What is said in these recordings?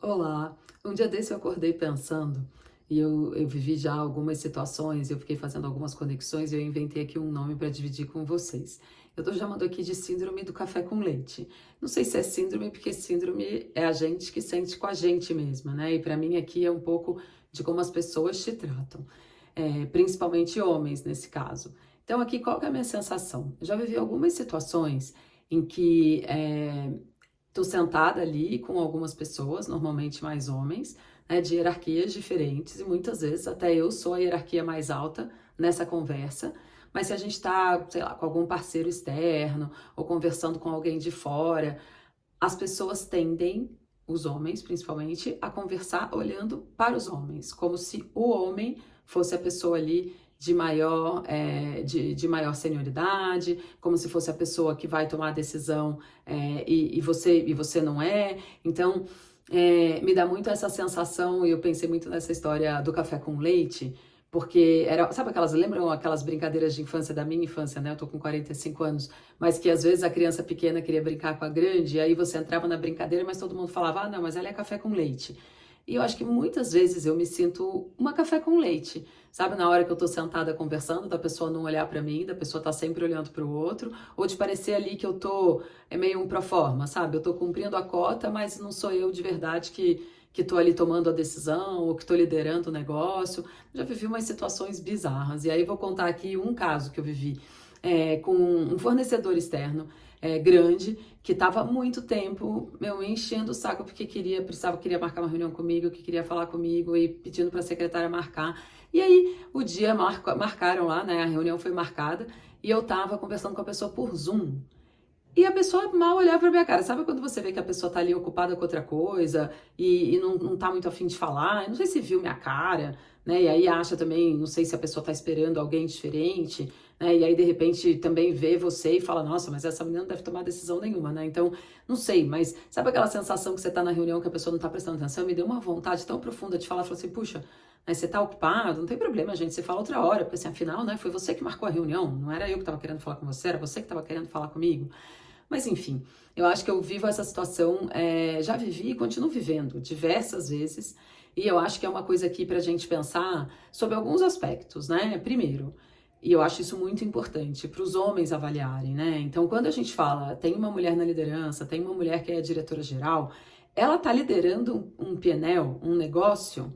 Olá, um dia desse eu acordei pensando e eu vivi já algumas situações, eu fiquei fazendo algumas conexões e eu inventei aqui um nome para dividir com vocês. Eu tô chamando aqui de síndrome do café com leite. Não sei se é síndrome, porque síndrome é a gente que sente com a gente mesma, né? E para mim aqui é um pouco de como as pessoas te tratam, principalmente homens nesse caso. Então aqui qual que é a minha sensação? Eu já vivi algumas situações em que tô sentada ali com algumas pessoas, normalmente mais homens, né, de hierarquias diferentes, e muitas vezes até eu sou a hierarquia mais alta nessa conversa. Mas se a gente está, sei lá, com algum parceiro externo ou conversando com alguém de fora, as pessoas tendem, os homens principalmente, a conversar olhando para os homens, como se o homem fosse a pessoa ali de maior senioridade, como se fosse a pessoa que vai tomar a decisão e você não é. Então, me dá muito essa sensação, e eu pensei muito nessa história do café com leite, porque era, sabe lembram aquelas brincadeiras de infância da minha infância, né? Eu tô com 45 anos, mas que às vezes a criança pequena queria brincar com a grande, e aí você entrava na brincadeira, mas todo mundo falava, ah, não, mas ela é café com leite. E eu acho que muitas vezes eu me sinto uma café com leite, sabe? Na hora que eu tô sentada conversando, da pessoa não olhar pra mim, da pessoa tá sempre olhando pro outro, ou de parecer ali que eu tô, é meio um proforma, sabe? Eu tô cumprindo a cota, mas não sou eu de verdade que tô ali tomando a decisão, ou que tô liderando o negócio. Já vivi umas situações bizarras, e aí vou contar aqui um caso que eu vivi com um fornecedor externo grande, que estava há muito tempo me enchendo o saco porque queria marcar uma reunião comigo, que queria falar comigo e pedindo para a secretária marcar. E aí o dia marcaram lá, né? A reunião foi marcada e eu estava conversando com a pessoa por Zoom. E a pessoa mal olhava pra minha cara. Sabe quando você vê que a pessoa tá ali ocupada com outra coisa e não tá muito afim de falar? Eu não sei se viu minha cara, né? E aí acha também, não sei se a pessoa tá esperando alguém diferente, né? E aí de repente também vê você e fala, nossa, mas essa menina não deve tomar decisão nenhuma, né? Então, não sei, mas sabe aquela sensação que você tá na reunião que a pessoa não tá prestando atenção? Me deu uma vontade tão profunda de falar, falou assim, puxa, né, você tá ocupado, não tem problema, gente, você fala outra hora, porque assim, afinal, né, foi você que marcou a reunião, não era eu que tava querendo falar com você, era você que tava querendo falar comigo. Mas enfim, eu acho que eu vivo essa situação, já vivi e continuo vivendo diversas vezes, e eu acho que é uma coisa aqui para a gente pensar sobre alguns aspectos, né? Primeiro, e eu acho isso muito importante para os homens avaliarem, né? Então, quando a gente fala, tem uma mulher na liderança, tem uma mulher que é a diretora geral, ela está liderando um PNL, um negócio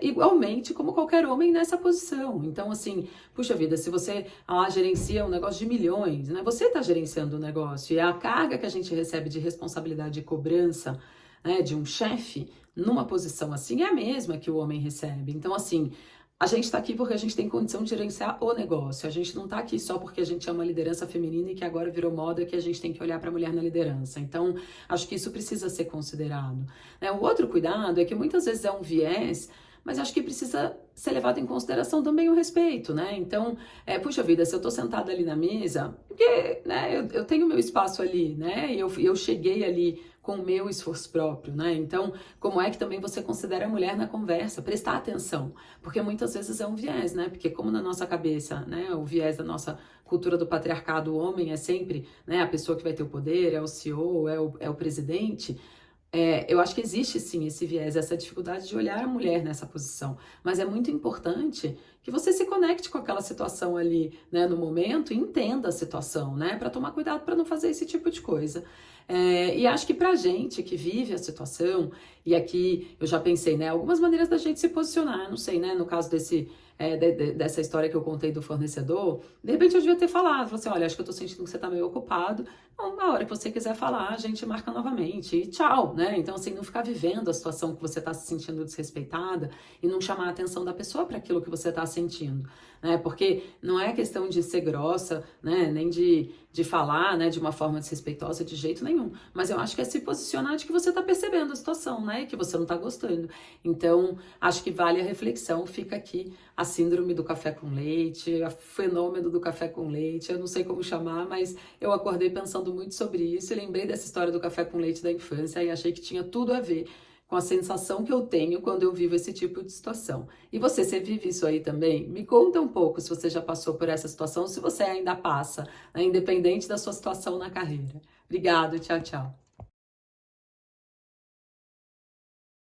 igualmente como qualquer homem nessa posição. Então, assim, puxa vida, se você gerencia um negócio de milhões, né? Você está gerenciando o negócio e a carga que a gente recebe de responsabilidade e cobrança, né, de um chefe numa posição assim é a mesma que o homem recebe. Então, assim, a gente está aqui porque a gente tem condição de gerenciar o negócio. A gente não está aqui só porque a gente é uma liderança feminina e que agora virou moda que a gente tem que olhar para a mulher na liderança. Então, acho que isso precisa ser considerado. Né? O outro cuidado é que muitas vezes é um viés, mas acho que precisa ser levado em consideração também o respeito, né? Então, puxa vida, se eu tô sentada ali na mesa, porque, né, eu tenho meu espaço ali, né? E eu cheguei ali com o meu esforço próprio, né? Então, como é que também você considera a mulher na conversa? Prestar atenção, porque muitas vezes é um viés, né? Porque como na nossa cabeça, né, o viés da nossa cultura do patriarcado, o homem é sempre, né, a pessoa que vai ter o poder, é o CEO, é o presidente. Eu acho que existe sim esse viés, essa dificuldade de olhar a mulher nessa posição, mas é muito importante que você se conecte com aquela situação ali, né, no momento e entenda a situação, né, para tomar cuidado para não fazer esse tipo de coisa. E acho que pra gente que vive a situação, e aqui eu já pensei, né, algumas maneiras da gente se posicionar, não sei, né, no caso dessa história que eu contei do fornecedor, de repente eu devia ter falado assim, olha, acho que eu tô sentindo que você tá meio ocupado, então, na hora que você quiser falar, a gente marca novamente e tchau, né? Então, assim, não ficar vivendo a situação que você está se sentindo desrespeitada e não chamar a atenção da pessoa para aquilo que você está sentindo, né? Porque não é questão de ser grossa, né? Nem de falar, né? De uma forma desrespeitosa de jeito nenhum. Mas eu acho que é se posicionar de que você está percebendo a situação, né? E que você não está gostando. Então, acho que vale a reflexão. Fica aqui a síndrome do café com leite, o fenômeno do café com leite. Eu não sei como chamar, mas eu acordei pensando muito sobre isso e lembrei dessa história do café com leite da infância e achei que tinha tudo a ver com a sensação que eu tenho quando eu vivo esse tipo de situação. E você vive isso aí também? Me conta um pouco se você já passou por essa situação, se você ainda passa, né, independente da sua situação na carreira. Obrigada, tchau, tchau.